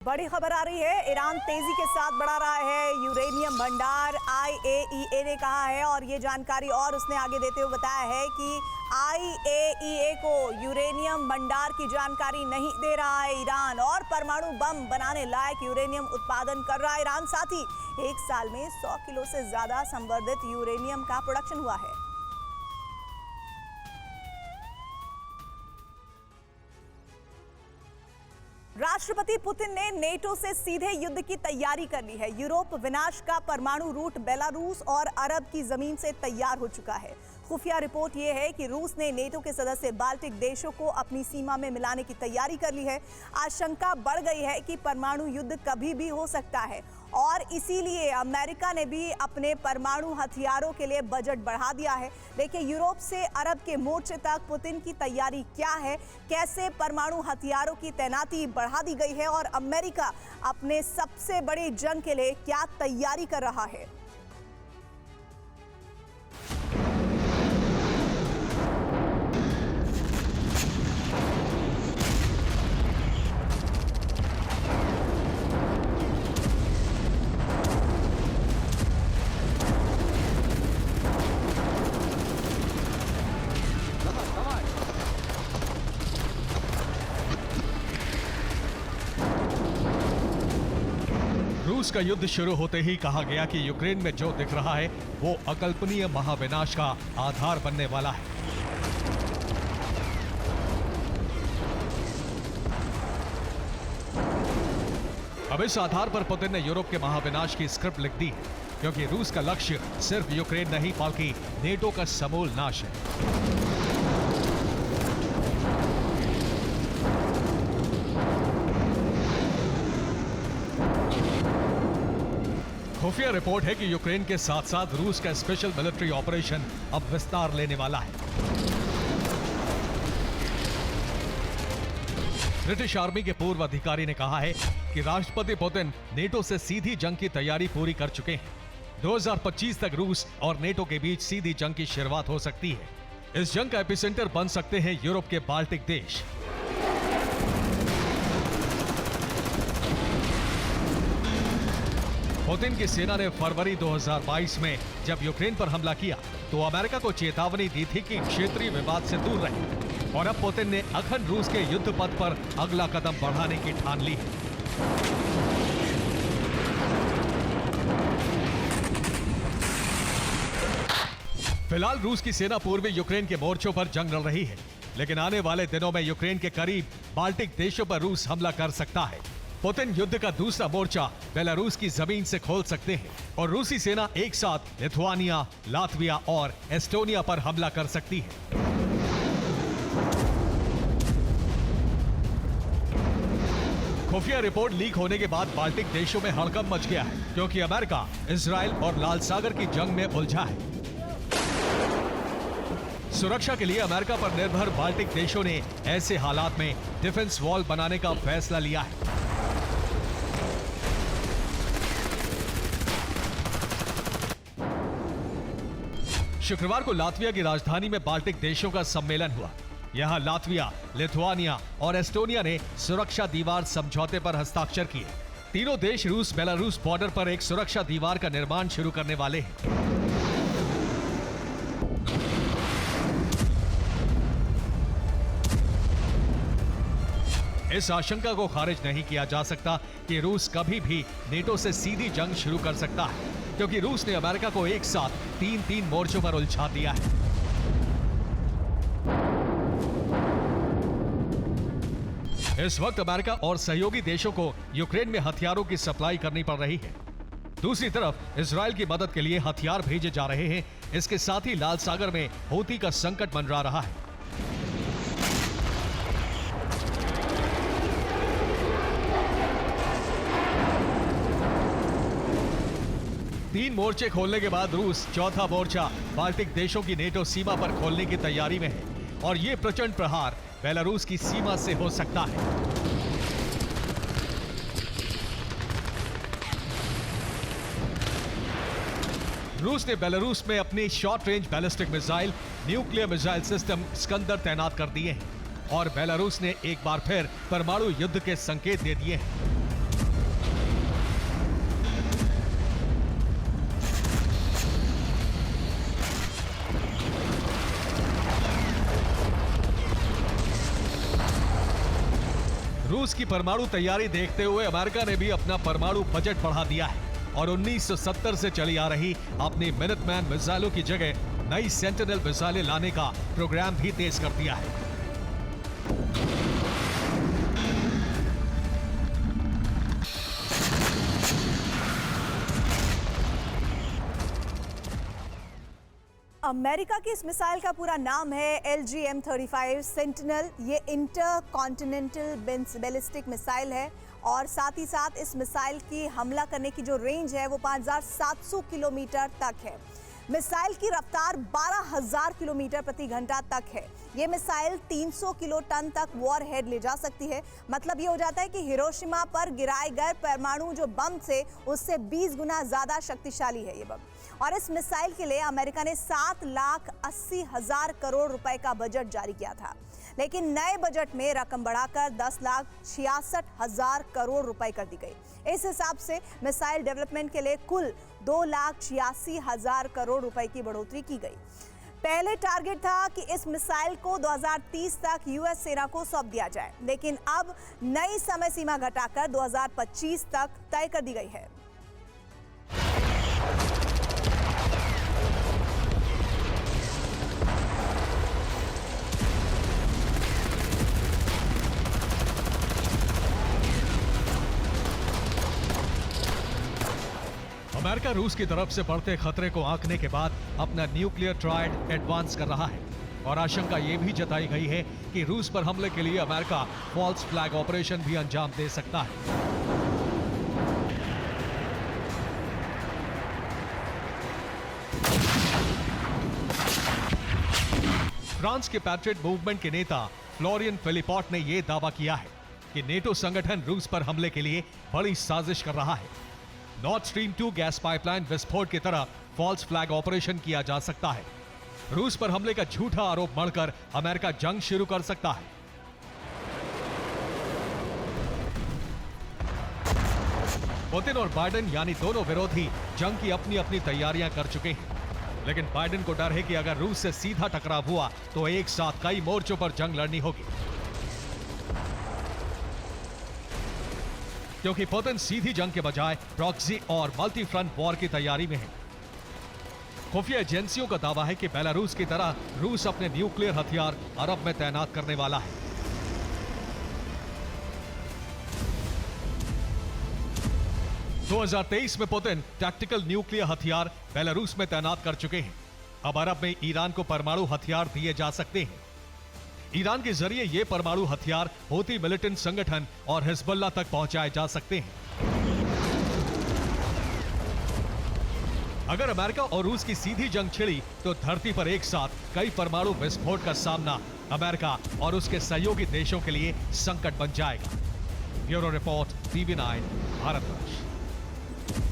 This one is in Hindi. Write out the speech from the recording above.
बड़ी खबर आ रही है। ईरान तेजी के साथ बढ़ा रहा है यूरेनियम भंडार। IAEA ने कहा है और ये जानकारी और उसने आगे देते हुए बताया है कि IAEA को यूरेनियम भंडार की जानकारी नहीं दे रहा है ईरान, और परमाणु बम बनाने लायक यूरेनियम उत्पादन कर रहा है ईरान। साथ ही एक साल में 100 किलो से ज्यादा संवर्धित यूरेनियम का प्रोडक्शन हुआ है। राष्ट्रपति पुतिन ने नेटो से सीधे युद्ध की तैयारी कर ली है। यूरोप विनाश का परमाणु रूट बेलारूस और अरब की जमीन से तैयार हो चुका है। खुफिया रिपोर्ट यह है कि रूस ने नेटो के सदस्य बाल्टिक देशों को अपनी सीमा में मिलाने की तैयारी कर ली है। आशंका बढ़ गई है कि परमाणु युद्ध कभी भी हो सकता है, और इसीलिए अमेरिका ने भी अपने परमाणु हथियारों के लिए बजट बढ़ा दिया है। देखिए यूरोप से अरब के मोर्चे तक पुतिन की तैयारी क्या है, कैसे परमाणु हथियारों की तैनाती बढ़ा दी गई है, और अमेरिका अपने सबसे बड़ी जंग के लिए क्या तैयारी कर रहा है। रूस का युद्ध शुरू होते ही कहा गया कि यूक्रेन में जो दिख रहा है वो अकल्पनीय महाविनाश का आधार बनने वाला है। अब इस आधार पर पुतिन ने यूरोप के महाविनाश की स्क्रिप्ट लिख दी है, क्योंकि रूस का लक्ष्य सिर्फ यूक्रेन नहीं बल्कि नेटो का समूल नाश है। खुफिया रिपोर्ट है कि यूक्रेन के साथ साथ रूस का स्पेशल मिलिट्री ऑपरेशन अब विस्तार लेने वाला है। ब्रिटिश आर्मी के पूर्व अधिकारी ने कहा है कि राष्ट्रपति पुतिन नेटो से सीधी जंग की तैयारी पूरी कर चुके हैं। 2025 तक रूस और नेटो के बीच सीधी जंग की शुरुआत हो सकती है। इस जंग का एपिसेंटर बन सकते हैं यूरोप के बाल्टिक देश। पुतिन की सेना ने फरवरी 2022 में जब यूक्रेन पर हमला किया तो अमेरिका को चेतावनी दी थी कि क्षेत्रीय विवाद से दूर रहें, और अब पुतिन ने अखंड रूस के युद्ध पथ पर अगला कदम बढ़ाने की ठान ली है। फिलहाल रूस की सेना पूर्वी यूक्रेन के मोर्चों पर जंग लड़ रही है, लेकिन आने वाले दिनों में यूक्रेन के करीब बाल्टिक देशों पर रूस हमला कर सकता है। पुतिन युद्ध का दूसरा मोर्चा बेलारूस की जमीन से खोल सकते हैं, और रूसी सेना एक साथ लिथुआनिया, लातविया और एस्टोनिया पर हमला कर सकती है। खुफिया रिपोर्ट लीक होने के बाद बाल्टिक देशों में हड़कंप मच गया है, क्योंकि अमेरिका इजराइल और लाल सागर की जंग में उलझा है। सुरक्षा के लिए अमेरिका पर निर्भर बाल्टिक देशों ने ऐसे हालात में डिफेंस वॉल बनाने का फैसला लिया है। शुक्रवार को लातविया की राजधानी में बाल्टिक देशों का सम्मेलन हुआ। यहां लातविया, लिथुआनिया और एस्टोनिया ने सुरक्षा दीवार समझौते पर हस्ताक्षर किए। तीनों देश रूस बेलारूस बॉर्डर पर एक सुरक्षा दीवार का निर्माण शुरू करने वाले हैं। इस आशंका को खारिज नहीं किया जा सकता कि रूस कभी भी नेटो से सीधी जंग शुरू कर सकता है, क्योंकि रूस ने अमेरिका को एक साथ तीन मोर्चों पर उलझा दिया है। इस वक्त अमेरिका और सहयोगी देशों को यूक्रेन में हथियारों की सप्लाई करनी पड़ रही है। दूसरी तरफ इजराइल की मदद के लिए हथियार भेजे जा रहे हैं। इसके साथ ही लाल सागर में हूती का संकट मंडरा रहा है। तीन मोर्चे खोलने के बाद रूस चौथा मोर्चा बाल्टिक देशों की नेटो सीमा पर खोलने की तैयारी में है, और ये प्रचंड प्रहार बेलारूस की सीमा से हो सकता है। रूस ने बेलारूस में अपनी short range ballistic missile, nuclear missile system Iskander तैनात कर दिए हैं, और बेलारूस ने एक बार फिर परमाणु युद्ध के संकेत दे दिए हैं। रूस की परमाणु तैयारी देखते हुए अमेरिका ने भी अपना परमाणु बजट बढ़ा दिया है और 1970 से चली आ रही अपनी मिनटमैन मिसाइलों की जगह नई सेंटिनल मिसाइलें लाने का प्रोग्राम भी तेज कर दिया है। अमेरिका की इस मिसाइल का पूरा नाम है LGM-35 सेंटिनल। ये इंटर कॉन्टिनेंटल बैलिस्टिक मिसाइल है और साथ ही साथ इस मिसाइल की हमला करने की जो रेंज है वो 5700 किलोमीटर तक है। मिसाइल की रफ्तार 12,000 किलोमीटर प्रति घंटा तक है। ये मिसाइल 300 किलो टन तक वॉरहेड ले जा सकती है। मतलब ये हो जाता है कि हिरोशिमा पर गिराए गए परमाणु जो बम थे उससे 20 गुना ज्यादा शक्तिशाली है ये बम। और इस मिसाइल के लिए अमेरिका ने 7,80,000 करोड़ रुपए का बजट जारी किया था, लेकिन नए बजट में रकम बढ़ाकर 10,66,000 करोड़ रुपए कर दी गई। इस हिसाब से मिसाइल डेवलपमेंट के लिए कुल 2,86,000 करोड़ रुपए की बढ़ोतरी की गई। पहले टारगेट था कि इस मिसाइल को 2030 तक यूएस सेना को सौंप दिया जाए, लेकिन अब नई समय सीमा घटाकर 2025 तक तय कर दी गई है। अमेरिका रूस की तरफ से बढ़ते खतरे को आंकने के बाद अपना न्यूक्लियर ट्रायड एडवांस कर रहा है और आशंका ये भी जताई गई है कि रूस पर हमले के लिए अमेरिका फॉल्स फ्लैग ऑपरेशन भी अंजाम दे सकता है। फ्रांस के पैट्रियट मूवमेंट के नेता फ्लोरियन फिलिपॉट ने यह दावा किया है कि नेटो संगठन रूस पर हमले के लिए बड़ी साजिश कर रहा है। नॉर्थ स्ट्रीम 2 गैस पाइपलाइन विस्फोट की तरह फॉल्स फ्लैग ऑपरेशन किया जा सकता है। रूस पर हमले का झूठा आरोप मढ़कर अमेरिका जंग शुरू कर सकता है। पुतिन और बाइडेन यानी दोनों विरोधी जंग की अपनी अपनी तैयारियां कर चुके हैं, लेकिन बाइडेन को डर है कि अगर रूस से सीधा टकराव हुआ तो एक साथ कई मोर्चों पर जंग लड़नी होगी, क्योंकि पुतिन सीधी जंग के बजाय प्रॉक्सी और मल्टी फ्रंट वॉर की तैयारी में है। खुफिया एजेंसियों का दावा है कि बेलारूस की तरह रूस अपने न्यूक्लियर हथियार अरब में तैनात करने वाला है। – 2023 में पुतिन टैक्टिकल न्यूक्लियर हथियार बेलारूस में तैनात कर चुके हैं। अब अरब में ईरान को परमाणु हथियार दिए जा सकते हैं। ईरान के जरिए ये परमाणु हथियार हूती मिलिटेंट संगठन और हिजबुल्लाह तक पहुंचाए जा सकते हैं। अगर अमेरिका और रूस की सीधी जंग छिड़ी तो धरती पर एक साथ कई परमाणु विस्फोट का सामना अमेरिका और उसके सहयोगी देशों के लिए संकट बन जाएगा। Bureau report, TV9 Bharat.